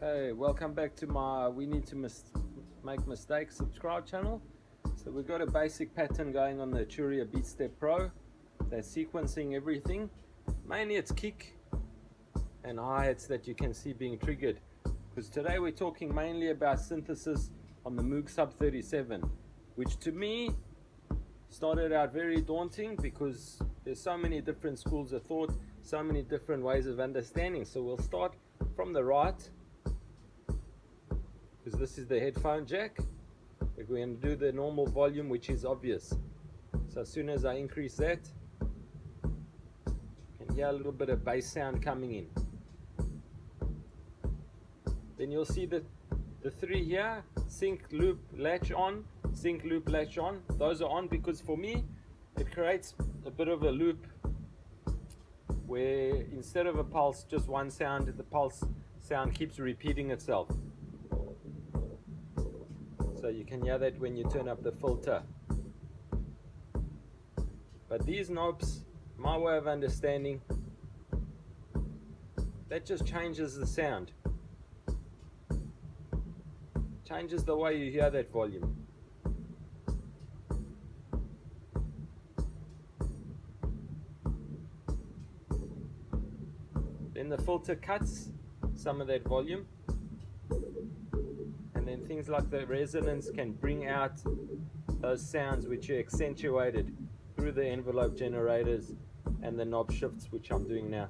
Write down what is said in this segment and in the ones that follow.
Hey, welcome back to my We Need to Make Mistakes subscribe channel. So we've got a basic pattern going on the Churia Beatstep Pro. They're sequencing everything. Mainly it's kick and hi-hats that you can see being triggered. Because today we're talking mainly about synthesis on the Moog Sub 37, which to me started out very daunting because there's so many different schools of thought, so many different ways of understanding. So we'll start from the right, because this is the headphone jack. We're going to do the normal volume, which is obvious. So as soon as I increase that, you can hear a little bit of bass sound coming in. Then you'll see that the three here, sync, loop, latch on, sync, loop, latch on. Those are on because for me, it creates a bit of a loop where instead of a pulse, just one sound, the pulse sound keeps repeating itself. So you can hear that when you turn up the filter. But these knobs, my way of understanding, that just changes the sound. Changes the way you hear that volume. Then the filter cuts some of that volume. And then things like the resonance can bring out those sounds which are accentuated through the envelope generators and the knob shifts, which I'm doing now.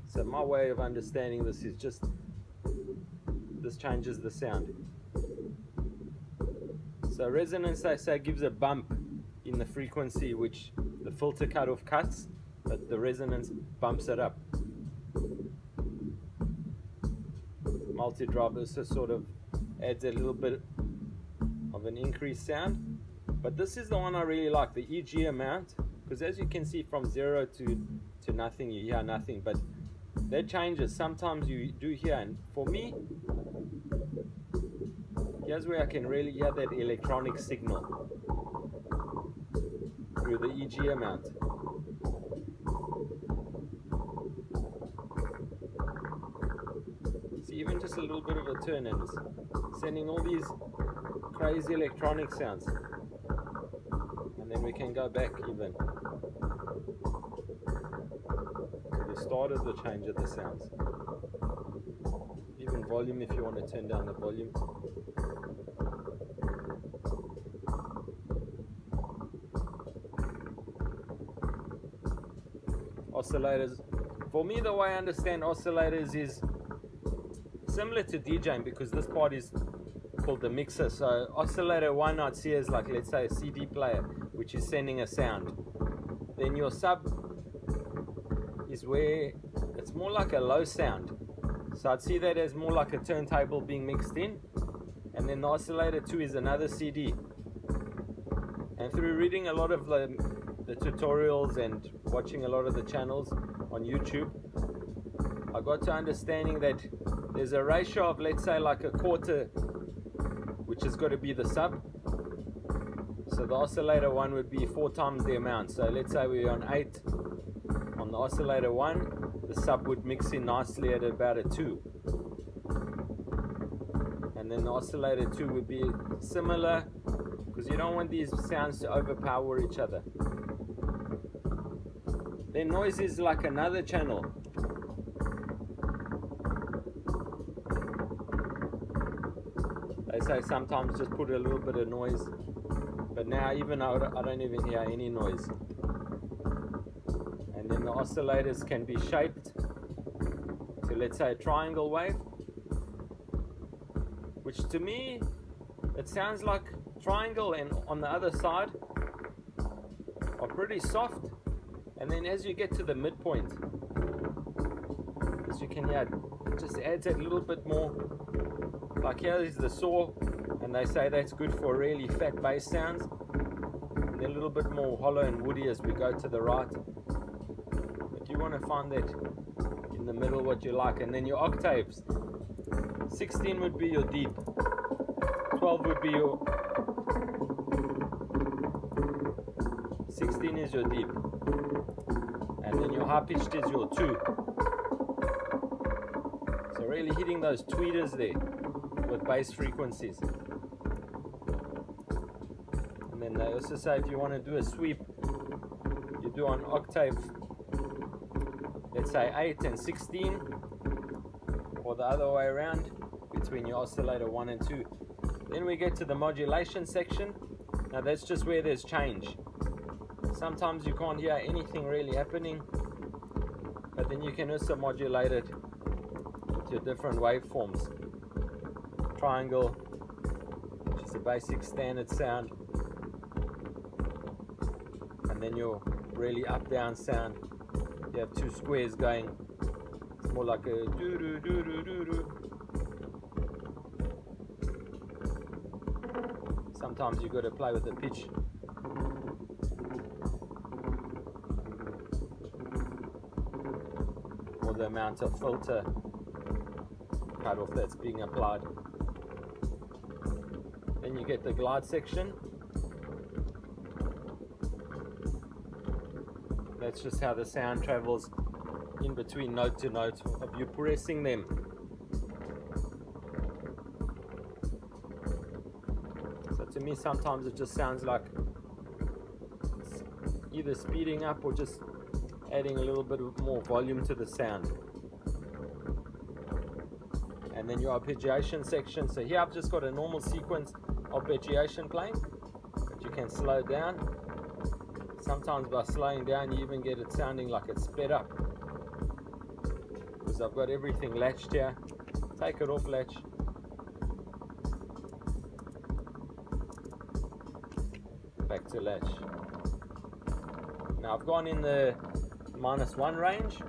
So my way of understanding this is just, this changes the sound. So resonance, they say, gives a bump in the frequency which the filter cutoff cuts, but the resonance bumps it up. Multi-drop also sort of adds a little bit of an increased sound, but this is the one I really like, the EG amount, because as you can see from 0 to nothing, you hear nothing, but that changes. Sometimes you do hear, and for me, here's where I can really hear that electronic signal through the EG amount. Even just a little bit of a turn, and it's sending all these crazy electronic sounds. And then we can go back even to the start of the change of the sounds. Even volume, if you want to turn down the volume. Oscillators. For me, the way I understand oscillators is similar to DJing, because this part is called the mixer. So oscillator 1 I'd see as like, let's say, a CD player which is sending a sound. Then your sub is where it's more like a low sound. So I'd see that as more like a turntable being mixed in. And then the oscillator 2 is another CD. And through reading a lot of the tutorials and watching a lot of the channels on YouTube, I got to understanding that there's a ratio of, let's say, like a quarter, which has got to be the sub. So the oscillator 1 would be 4 times the amount. So let's say we're on 8 on the oscillator 1, the sub would mix in nicely at about a 2. And then the oscillator 2 would be similar, because you don't want these sounds to overpower each other. Then noise is like another channel. They say sometimes just put a little bit of noise, but now even I don't even hear any noise. And then the oscillators can be shaped to, let's say, a triangle wave, which to me, it sounds like triangle, and on the other side are pretty soft. And then as you get to the midpoint, as you can hear, it just adds a little bit more. Like here is the saw, and they say that's good for really fat bass sounds, and then a little bit more hollow and woody as we go to the right. But you want to find that in the middle what you like. And then your octaves, 16 would be your deep, 12 would be your, 16 is your deep, and then your high pitched is your 2. So really hitting those tweeters there with bass frequencies. And then they also say if you want to do a sweep, you do on octave, let's say 8 and 16, or the other way around between your oscillator 1 and 2. Then we get to the modulation section. Now that's just where there's change. Sometimes you can't hear anything really happening, but then you can also modulate it with your different waveforms. Triangle, which is a basic standard sound, and then your really up-down sound. You have two squares going. It's more like a doo-doo-doo-doo-doo-doo. Sometimes you've got to play with the pitch. Or the amount of filter cutoff that's being applied. Then you get the glide section. That's just how the sound travels in between note to note of you pressing them. So to me sometimes it just sounds like it's either speeding up or just adding a little bit more volume to the sound. And then your arpeggiation section. So here I've just got a normal sequence arpeggiation playing, but you can slow down. Sometimes by slowing down you even get it sounding like it's sped up, because I've got everything latched here. Take it off latch. Back to latch. Now I've gone in the -1 range.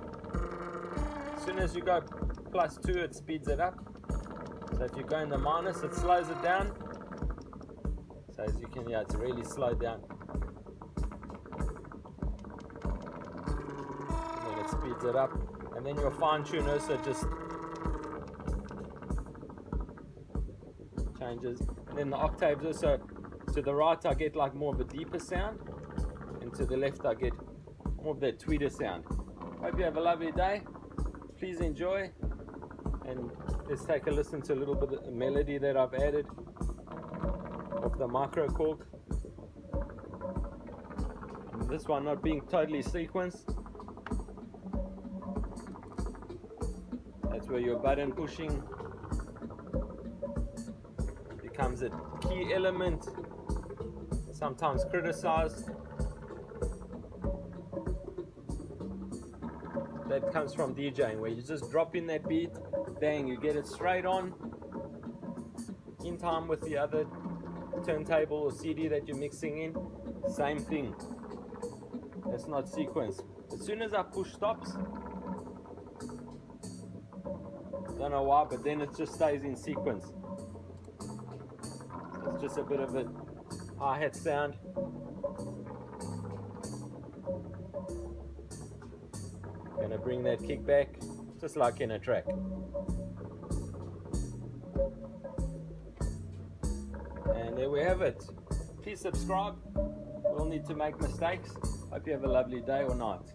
As soon as you go +2 it speeds it up. So if you go in the minus it slows it down. So as you can hear it's really slowed down. Speeds it up, and then your fine tune also just changes. And then the octaves also, to the right I get like more of a deeper sound, and to the left I get more of that tweeter sound. Hope you have a lovely day. Please enjoy, and let's take a listen to a little bit of the melody that I've added of the micro cork. And this one not being totally sequenced. That's where your button pushing becomes a key element, sometimes criticized. That comes from DJing, where you just drop in that beat, bang, you get it straight on, in time with the other turntable or CD that you're mixing in. Same thing. That's not sequence. As soon as I push stops, don't know why, but then it just stays in sequence. It's just a bit of a hi-hat sound. Gonna bring that kick back, just like in a track. And there we have it. Please subscribe. We all need to make mistakes. Hope you have a lovely day or night.